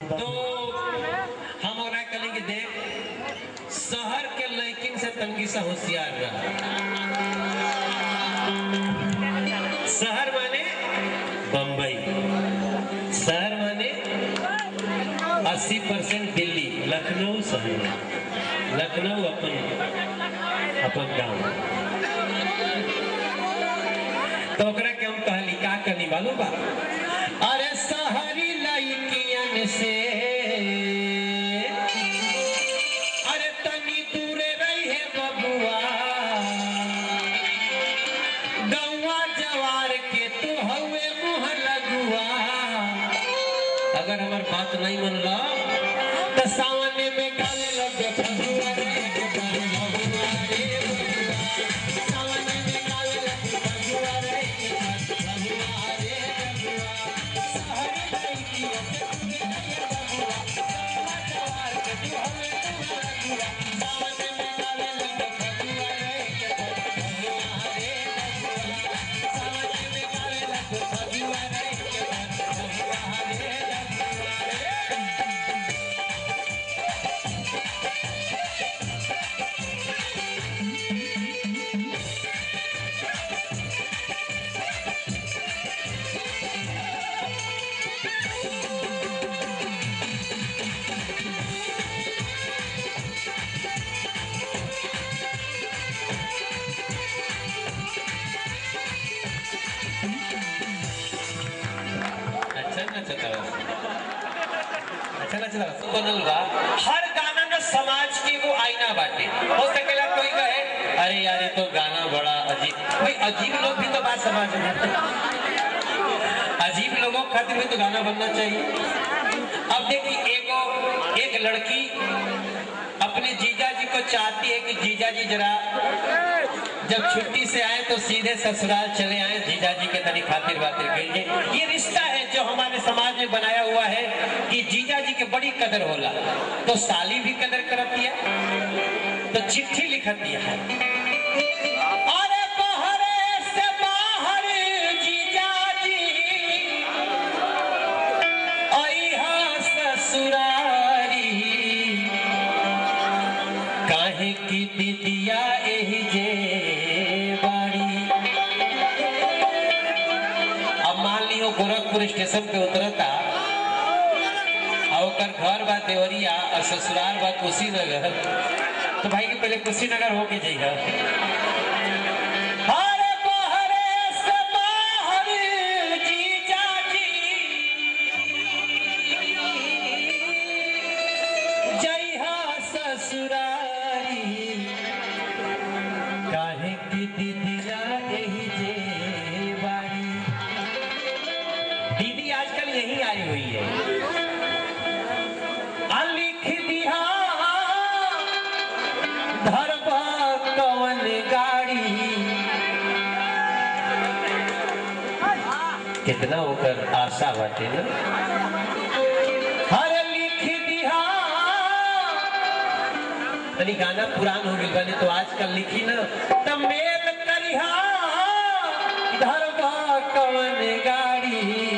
तो हम और करेंगे देख शहर के लड़किन से तंगी सा होशियार रहा। शहर माने बंबई, शहर माने 80% दिल्ली, लखनऊ शहर, लखनऊ अपन गाँव। तो ओकरा के हम कहली का करनी मालूम बा? अरे शहरी लड़कियन से अरे तनी दूरे रही है बबुआ, गौवा जवार के तू हवे मुँह लगुआ। अगर हमार बात नहीं मन ला तो सामने में गाने लगे फगुआ रे बनल बा। हर गाना में समाज की वो आईना बाटे। हो सकेला कोई कहे अरे यार ये तो गाना बड़ा अजीब, कोई अजीब लोग भी तो बात समाज में, अजीब लोगों खातिर भी तो गाना बनना चाहिए। अब देखिए एक लड़की अपने जीजा जी को चाहती है कि जीजा जी जरा जब छुट्टी से आए तो सीधे ससुराल चले आए, जीजा जी के तनी खातिर बातिर करिए। ये रिश्ता है जो हमारे समाज में बनाया हुआ है कि जीजा जी के बड़ी कदर होला, तो साली भी कदर करती है, तो चिट्ठी लिखती है। अरे बहरे से बाहर जीजा जी आइहा ससुरारी, काहे की दीदिया एही जे गोरखपुर स्टेशन पे उतरता और घर बा देवरिया और ससुराल बा कुशीनगर, तो भाई के पहले कुशीनगर होके जाइए। दीदी आजकल यही आई हुई है। लिख दिया धरबा कवन गाड़ी, कितना होकर आशा बाटे ना। हर लिख दिया तनी गाना पुरान हो गई बने तो आजकल लिखी ना तब मेल करिहा धरबा कवन गाड़ी।